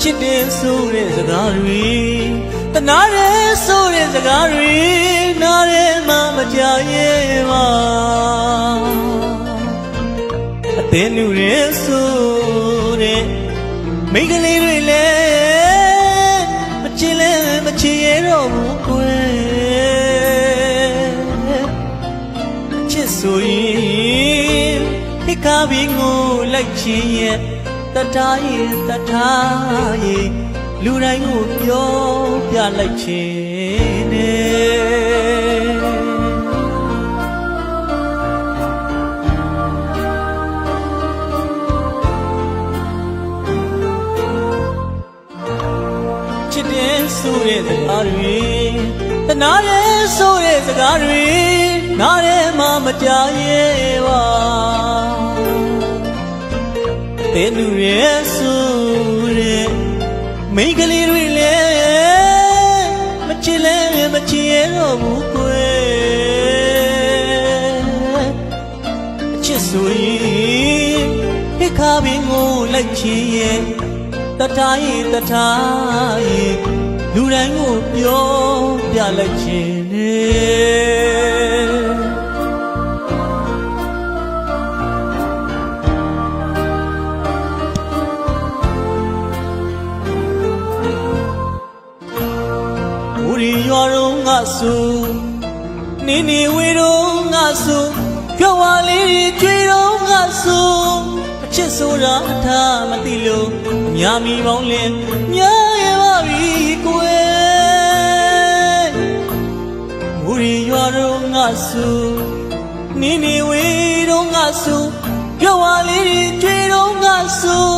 ချစ်တယ်ဆိုတဲ့စကားတွေတနာတယ်ဆိုတဲ့စကားတွေနားထဲမှာမကြားရဲ့ပါအသေးနူရဲဆိုတဲ့မိန်းကလေးတွေလည်းမချစ်လဲမချစ်ရတော့ဘူးကွယ်ချစ်ဆိုရင်ဟိခါပြီးငိုလိုက်ခြင်းရဲ့တထားရဲ့တထားရဲ့လူတိုင်းကိုပြောပြလိုက်ခြင်းနဲ့ချစ်တယ်ဆိုတဲ့စကားတွေတနာတယ်ဆိုတဲ့စကားတွေနားထဲမှာမကြားရဲ့ပါတဲ့လူရဲ့ဆိုတဲ့မိန်းကလေးတွေလည်းမချစ်လဲမချစ်ရတော့ဘူးကွယ်အချစ်ဆိုရင်ဟိခါပြီးငိုလိုက်ခြင်းရဲ့တထားရဲ့တထားရဲ့လူတိုင်းကိုပြောပြလိုက်ခြင်းနဲ့ရွာတော့ငါဆိုနေနေဝေတော့ငါဆိုပြောဝါလေးတွေကြွေတော့ငါဆိုအချစ်ဆိုတာအထားမသိလို့အများမီပေါင်းလင်းများရပါပြီကွယ်မူရီရွာတော့ငါဆိုနေနေဝေတော့ငါဆိုပြောဝါလေးတွေကြွေတော့ငါဆို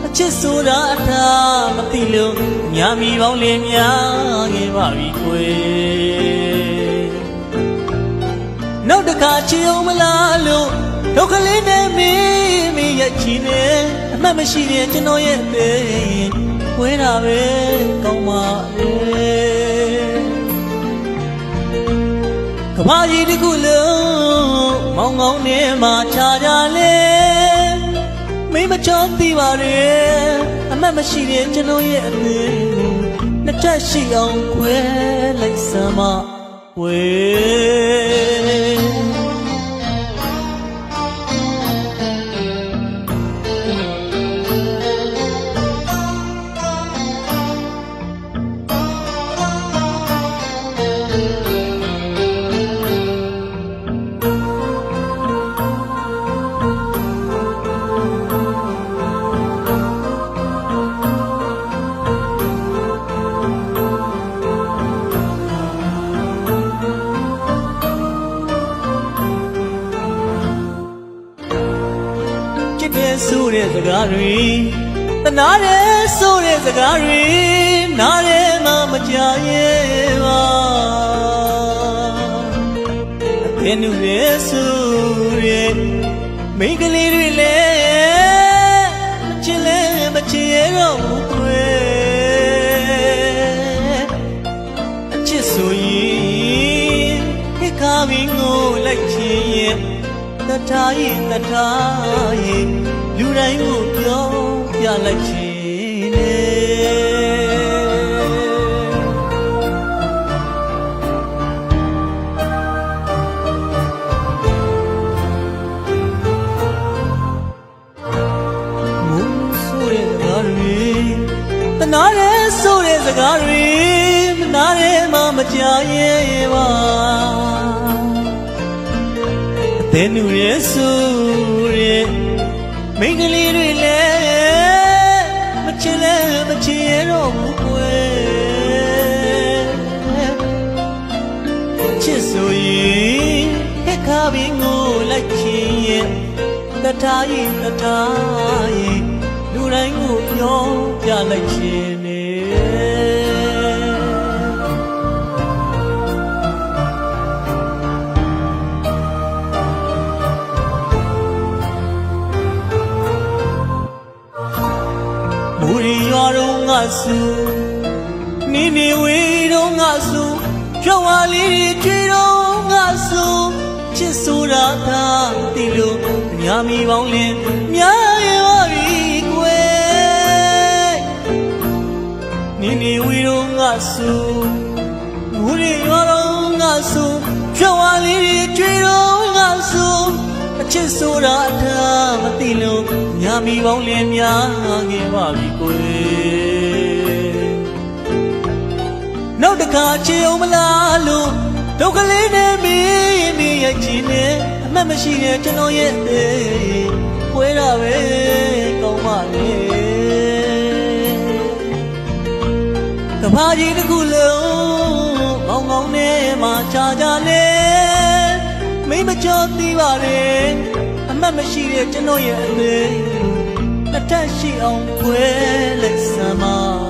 အချစ်ဆိုတာအထားမသိလို့ညာမီပေါင်းလင်းများခဲ့ပါပြီကွယ်နောက်တစ်ခါချီအောင်မလားလို့ဒုက္ခလေးနဲ့မေးရချီနေအမှတ်မရှိတဲ့ကျွန်တော်ရဲ့အသေးဝဲတာပဲကောင်းပါလေကဘာကြီးတစ်ခုလုံးမောင်းကောင်းနေမှာခြားကြလေမိမချောသိပါရဲ့အမှတ်မရှိတဲ့ကျွန်တော်ရဲ့အသေးနှစ်ထပ်ရှိအောင်ခွဲလိုက်စမ်းမဝေဆိုတဲ့စကားတွေတနာတယ်ဆိုတဲ့စကားတွေနားထဲမှာမကြားရဲ့ပါအသေးနူရဲဆိုတဲ့မိန်းကလေးတွေလည်းမချစ်လဲမချစ်ရတော့ဘူးကွယ်အချစ်ဆိုရင်ဟိခါပြီးငိုလိုက်ခြင်းရဲ့တထားရဲ့တထားရဲ့လူတိုင်းကိုပြောပြလိုက်ခြင်းနဲ့မူဆိုတဲ့စကားတွေတနာတယ်ဆိုတဲ့စကားတွေမနာတယ်မှမကြားရဲ့ပါအသေးနူရဲဆိုတဲ့မိန်းကလေးတွေလည်းမချစ်လဲမချစ်ရတော့ဘူးကွယ်ချစ်ဆိုရင်ဟိခါပြီးငိုလိုက်ခြင်းရဲ့တထားရဲ့တထားရဲ့လူတိုင်းကိုပြောပြလိုက်ခြင်းနဲ့မူရီရွာတော့ငါဆိုနေနေဝေတော့ငါဆိုပြောဝါလေးတွေကြွေတော့ငါဆိုချစ်ဆိုတာသာသိလို့အများမီပေါင်းလင်းများရပါပြီကွယ် နီနီဝီတော့ငါစုမူရီရွာတော့ငါစုရွှေဝါလေးတွေကြွေတော့ငါစုအချစ်ဆိုတာအထာမသိလို့ညာမီပေါင်းလင်းများခဲ့ပါပြီကိုယ်နောက်တစ်ခါချေအောင်မလားလို့ဒုက္ခလေးနဲ့မင်းနေရဲ့ချင်နဲ့အမှတ်မရှိတဲ့ကျွန်တော်ရဲ့ပွဲတာပဲကောင်းပါလေကဘာကြီးတစ်ခုလုံးကောင်းကောင်းနဲ့မှချာချာလေမိမကျော်သေးပါလေအမှတ်မရှိတဲ့ကျွန်တော်ရဲ့လက်ထက်ရှိအောင်ခွဲလိုက်စမ်းပါ